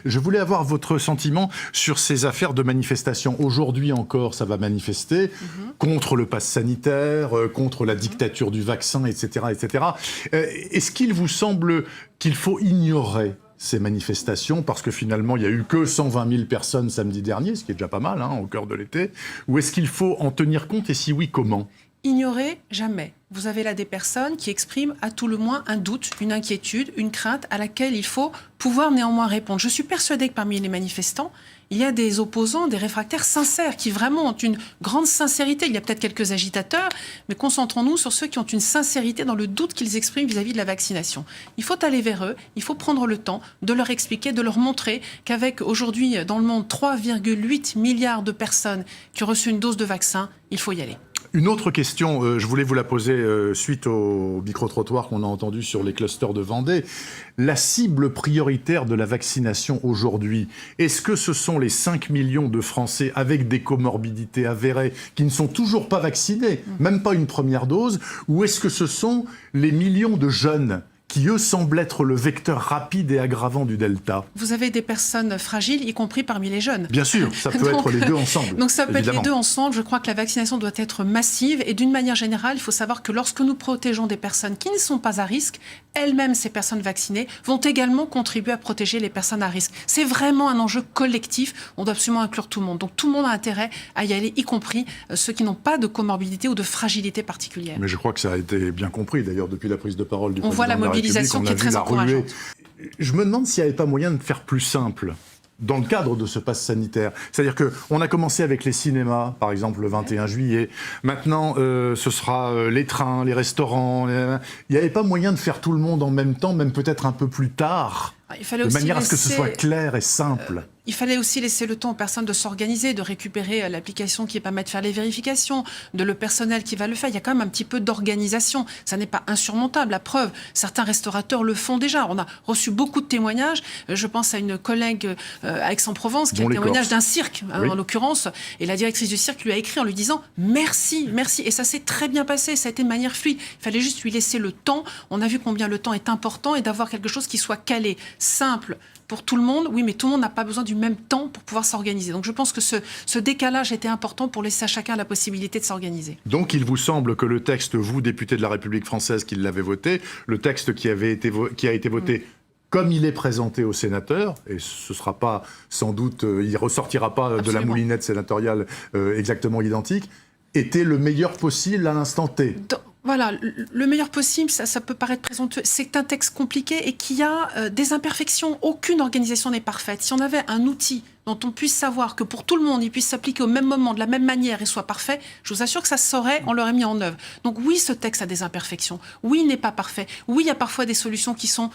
Je voulais avoir votre sentiment sur ces affaires de manifestation. Aujourd'hui encore, ça va manifester contre le pass sanitaire, contre la dictature du vaccin, etc. etc. Est-ce qu'il vous semble qu'il faut ignorer ces manifestations, parce que finalement, il n'y a eu que 120 000 personnes samedi dernier, ce qui est déjà pas mal, au cœur de l'été, ou est-ce qu'il faut en tenir compte, et si oui, comment ? Ignorer, jamais. Vous avez là des personnes qui expriment à tout le moins un doute, une inquiétude, une crainte à laquelle il faut pouvoir néanmoins répondre. Je suis persuadée que parmi les manifestants, il y a des opposants, des réfractaires sincères qui vraiment ont une grande sincérité. Il y a peut-être quelques agitateurs, mais concentrons-nous sur ceux qui ont une sincérité dans le doute qu'ils expriment vis-à-vis de la vaccination. Il faut aller vers eux, il faut prendre le temps de leur expliquer, de leur montrer qu'avec aujourd'hui dans le monde 3,8 milliards de personnes qui ont reçu une dose de vaccin, il faut y aller. Une autre question, je voulais vous la poser suite au micro-trottoir qu'on a entendu sur les clusters de Vendée. La cible prioritaire de la vaccination aujourd'hui, est-ce que ce sont les 5 millions de Français avec des comorbidités avérées qui ne sont toujours pas vaccinés, même pas une première dose, ou est-ce que ce sont les millions de jeunes qui, eux, semblent être le vecteur rapide et aggravant du Delta? Vous avez des personnes fragiles, y compris parmi les jeunes. Bien sûr, ça peut être les deux ensemble. Donc ça peut évidemment. être les deux ensemble. Je crois que la vaccination doit être massive. Et d'une manière générale, il faut savoir que lorsque nous protégeons des personnes qui ne sont pas à risque, elles-mêmes, ces personnes vaccinées, vont également contribuer à protéger les personnes à risque. C'est vraiment un enjeu collectif. On doit absolument inclure tout le monde. Donc tout le monde a intérêt à y aller, y compris ceux qui n'ont pas de comorbidité ou de fragilité particulière. Mais je crois que ça a été bien compris, d'ailleurs, depuis la prise de parole du président voit la de la mobilisation République, qui est très encourageante. Je me demande s'il n'y avait pas moyen de faire plus simple dans le cadre de ce pass sanitaire. C'est-à-dire qu'on a commencé avec les cinémas, par exemple, le 21 juillet. Maintenant, ce sera les trains, les restaurants. Il n'y avait pas moyen de faire tout le monde en même temps, même peut-être un peu plus tard, de manière à ce que ce soit clair et simple. Il fallait aussi laisser le temps aux personnes de s'organiser, de récupérer l'application qui permet de faire les vérifications, de le personnel qui va le faire. Il y a quand même un petit peu d'organisation. Ça n'est pas insurmontable. La preuve, certains restaurateurs le font déjà. On a reçu beaucoup de témoignages. Je pense à une collègue à Aix-en-Provence qui a un témoignage d'un cirque, en l'occurrence. Et la directrice du cirque lui a écrit en lui disant « Merci, merci ». Et ça s'est très bien passé. Ça a été de manière fluide. Il fallait juste lui laisser le temps. On a vu combien le temps est important et d'avoir quelque chose qui soit calé, simple, pour tout le monde, oui, mais tout le monde n'a pas besoin du même temps pour pouvoir s'organiser. Donc je pense que ce décalage était important pour laisser à chacun la possibilité de s'organiser. Donc il vous semble que le texte, vous, député de la République française, qui l'avez voté, le texte qui a été voté comme il est présenté aux sénateurs, et ce sera pas, sans doute, il ressortira pas de la moulinette sénatoriale exactement identique, était le meilleur possible à l'instant T. Voilà, le meilleur possible, ça peut paraître présomptueux. C'est un texte compliqué et qui a des imperfections. Aucune organisation n'est parfaite. Si on avait un outil dont on puisse savoir que pour tout le monde, il puisse s'appliquer au même moment, de la même manière et soit parfait, je vous assure que ça se saurait, on l'aurait mis en œuvre. Donc oui, ce texte a des imperfections. Oui, il n'est pas parfait. Oui, il y a parfois des solutions qui sont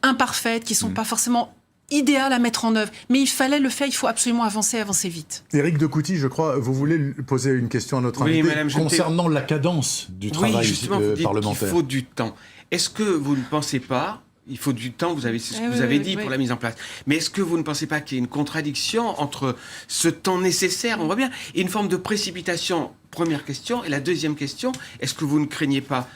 imparfaites, qui ne sont pas forcément idéal à mettre en œuvre. Mais il fallait le faire, il faut absolument avancer vite. Éric Decouty, je crois, vous voulez poser une question à notre invité concernant la cadence du travail parlementaire. Il faut du temps. Est-ce que vous ne pensez pas, il faut du temps, c'est ce que vous avez dit pour la mise en place, mais est-ce que vous ne pensez pas qu'il y a une contradiction entre ce temps nécessaire, on voit bien, et une forme de précipitation? Première question. Et la deuxième question, est-ce que vous ne craignez pas,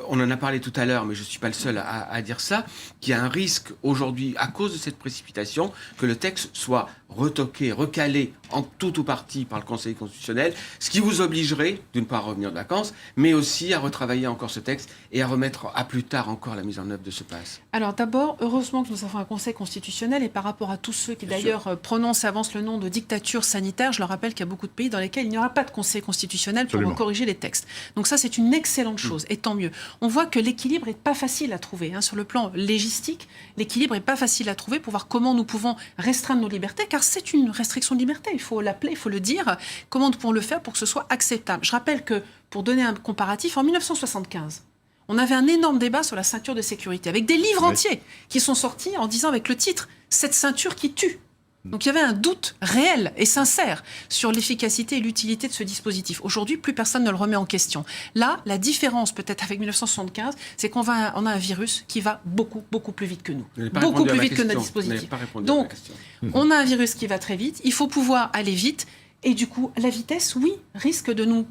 on en a parlé tout à l'heure, mais je ne suis pas le seul à dire ça, qu'il y a un risque aujourd'hui, à cause de cette précipitation, que le texte soit retoqué, recalé en tout ou partie par le Conseil constitutionnel, ce qui vous obligerait, d'une part, à revenir de vacances, mais aussi à retravailler encore ce texte et à remettre à plus tard encore la mise en œuvre de ce pass. Alors d'abord, heureusement que nous avons un Conseil constitutionnel, et par rapport à tous ceux qui d'ailleurs prononcent et avancent le nom de dictature sanitaire, je leur rappelle qu'il y a beaucoup de pays dans lesquels il n'y aura pas de Conseil constitutionnel pour corriger les textes. Donc ça, c'est une excellente chose, et tant mieux. On voit que l'équilibre n'est pas facile à trouver. Sur le plan légistique, l'équilibre n'est pas facile à trouver pour voir comment nous pouvons restreindre nos libertés, car c'est une restriction de liberté. Il faut l'appeler, il faut le dire. Comment nous pouvons le faire pour que ce soit acceptable? Je rappelle que, pour donner un comparatif, en 1975, on avait un énorme débat sur la ceinture de sécurité, avec des livres entiers qui sont sortis en disant avec le titre « Cette ceinture qui tue ». Donc il y avait un doute réel et sincère sur l'efficacité et l'utilité de ce dispositif. Aujourd'hui, plus personne ne le remet en question. Là, la différence peut-être avec 1975, c'est qu'on a un virus qui va beaucoup plus vite que nous. Beaucoup plus vite que notre dispositif. Donc, on a un virus qui va très vite, il faut pouvoir aller vite, et du coup, la vitesse, oui, risque de nous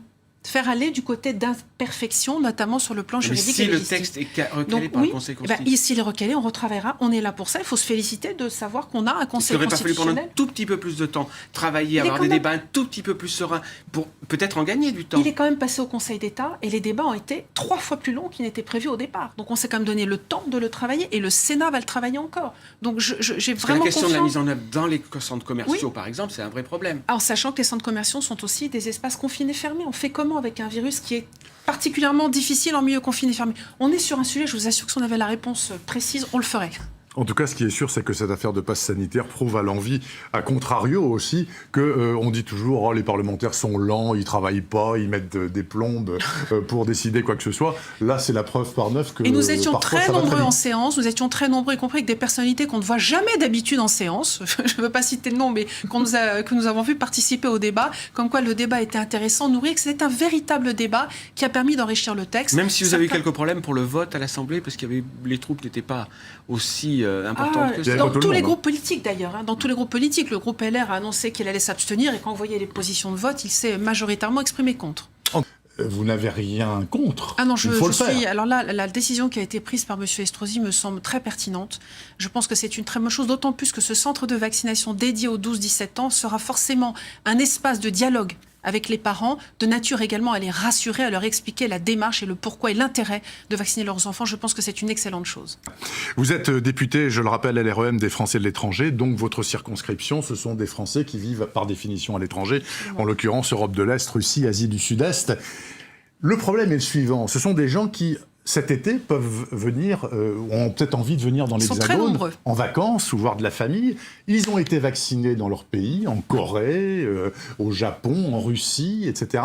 faire aller du côté d'imperfection, notamment sur le plan juridique. Si et le texte est recalé par le Conseil constitutionnel. S'il est recalé, on retravaillera. On est là pour ça. Il faut se féliciter de savoir qu'on a un Conseil constitutionnel. Il n'aurait pas fallu prendre un tout petit peu plus de temps, travailler, avoir des débats un tout petit peu plus sereins, pour peut-être en gagner du temps. Il est quand même passé au Conseil d'État et les débats ont été 3 fois plus longs qu'ils n'étaient prévus au départ. Donc on s'est quand même donné le temps de le travailler et le Sénat va le travailler encore. Donc j'ai vraiment la question confiance. de la mise en œuvre dans les centres commerciaux, par exemple, c'est un vrai problème. Alors sachant que les centres commerciaux sont aussi des espaces confinés fermés. On fait comment avec un virus qui est particulièrement difficile en milieu confiné fermé? On est sur un sujet, je vous assure que si on avait la réponse précise, on le ferait. En tout cas, ce qui est sûr, c'est que cette affaire de passe sanitaire prouve à l'envi, à contrario aussi, que on dit toujours oh, les parlementaires sont lents, ils travaillent pas, ils mettent des plombes pour décider quoi que ce soit. Là, c'est la preuve par 9 que. Et nous étions parfois, très nombreux en séance, nous étions très nombreux, y compris avec des personnalités qu'on ne voit jamais d'habitude en séance. Je ne veux pas citer le nom, mais que nous avons vu participer au débat, comme quoi le débat était intéressant, nourri, que c'était un véritable débat qui a permis d'enrichir le texte. Même si vous avez eu quelques problèmes pour le vote à l'Assemblée, parce qu'il y avait les troupes n'étaient pas aussi importantes que ça. Dans tous les groupes politiques d'ailleurs, dans tous les groupes politiques, le groupe LR a annoncé qu'il allait s'abstenir et quand vous voyez les positions de vote, il s'est majoritairement exprimé contre. Vous n'avez rien contre. Ah non, il faut le faire. Alors là, la décision qui a été prise par M. Estrosi me semble très pertinente. Je pense que c'est une très bonne chose, d'autant plus que ce centre de vaccination dédié aux 12-17 ans sera forcément un espace de dialogue avec les parents, de nature également à les rassurer, à leur expliquer la démarche et le pourquoi et l'intérêt de vacciner leurs enfants. Je pense que c'est une excellente chose. Vous êtes député, je le rappelle, à LREM des Français de l'étranger, donc votre circonscription, ce sont des Français qui vivent par définition à l'étranger, en l'occurrence Europe de l'Est, Russie, Asie du Sud-Est. Le problème est le suivant, ce sont des gens qui, cet été, peuvent venir, ont peut-être envie de venir dans l'Hexagone, en vacances ou voir de la famille. Ils ont été vaccinés dans leur pays, en Corée, au Japon, en Russie, etc.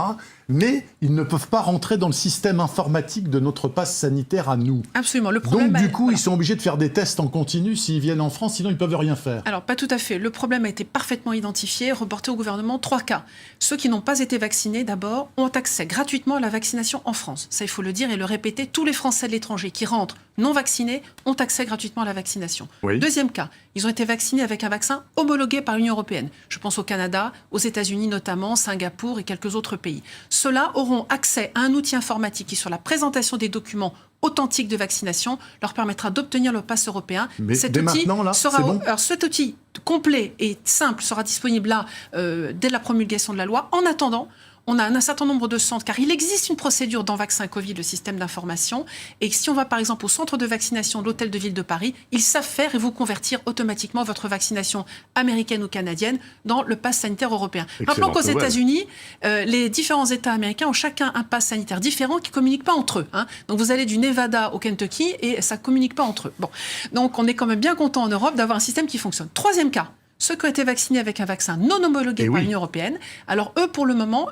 Mais ils ne peuvent pas rentrer dans le système informatique de notre passe sanitaire à nous. Absolument. Le problème Donc, du coup, ils sont obligés de faire des tests en continu s'ils viennent en France, sinon ils ne peuvent rien faire. Alors, pas tout à fait. Le problème a été parfaitement identifié, reporté au gouvernement. 3 cas. Ceux qui n'ont pas été vaccinés, d'abord, ont accès gratuitement à la vaccination en France. Ça, il faut le dire et le répéter. Tous les Français de l'étranger qui rentrent non vaccinés ont accès gratuitement à la vaccination. Oui. Deuxième cas, ils ont été vaccinés avec un vaccin homologué par l'Union européenne. Je pense au Canada, aux États-Unis notamment, Singapour et quelques autres pays. Ceux-là auront accès à un outil informatique qui, sur la présentation des documents authentiques de vaccination, leur permettra d'obtenir le pass européen. Mais cet dès outil maintenant, là, sera c'est bon. Alors, cet outil complet et simple sera disponible là dès la promulgation de la loi. En attendant, on a un certain nombre de centres, car il existe une procédure dans Vaccin Covid, le système d'information, et si on va par exemple au centre de vaccination de l'Hôtel de Ville de Paris, ils savent faire et vous convertir automatiquement votre vaccination américaine ou canadienne dans le pass sanitaire européen. Rappelons qu'aux États-Unis, les différents États américains ont chacun un pass sanitaire différent qui ne communique pas entre eux. Donc vous allez du Nevada au Kentucky et ça ne communique pas entre eux. Bon. Donc on est quand même bien content en Europe d'avoir un système qui fonctionne. Troisième cas. Ceux qui ont été vaccinés avec un vaccin non homologué par l'Union européenne. Alors eux, pour le moment,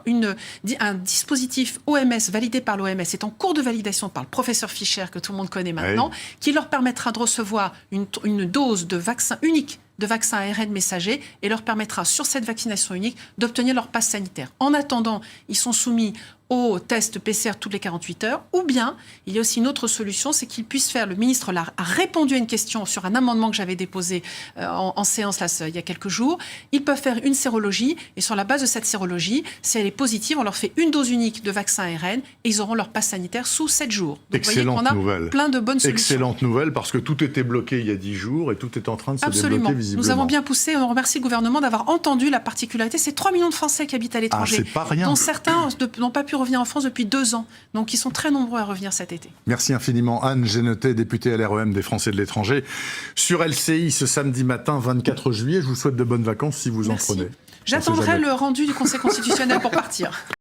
un dispositif OMS validé par l'OMS est en cours de validation par le professeur Fischer, que tout le monde connaît maintenant, qui leur permettra de recevoir une dose de vaccin unique, de vaccin ARN messager, et leur permettra, sur cette vaccination unique, d'obtenir leur passe sanitaire. En attendant, ils sont soumis au test PCR toutes les 48 heures, ou bien, il y a aussi une autre solution, c'est qu'ils puissent faire, le ministre a répondu à une question sur un amendement que j'avais déposé en séance là, il y a quelques jours, ils peuvent faire une sérologie, et sur la base de cette sérologie, si elle est positive, on leur fait une dose unique de vaccin ARN, et ils auront leur passe sanitaire sous 7 jours. Donc, excellente nouvelle. Plein de bonnes solutions. Excellente nouvelle, parce que tout était bloqué il y a 10 jours, et tout est en train de se débloquer visiblement. Nous avons bien poussé, on remercie le gouvernement d'avoir entendu la particularité. C'est 3 millions de Français qui habitent à l'étranger, c'est pas rien. dont certains n'ont pas pu revenir en France depuis 2 ans. Donc ils sont très nombreux à revenir cet été. Merci infiniment Anne Génotet, députée à LREM des Français de l'étranger. Sur LCI ce samedi matin 24 juillet, je vous souhaite de bonnes vacances si vous en prenez. J'attendrai le rendu du Conseil constitutionnel pour partir.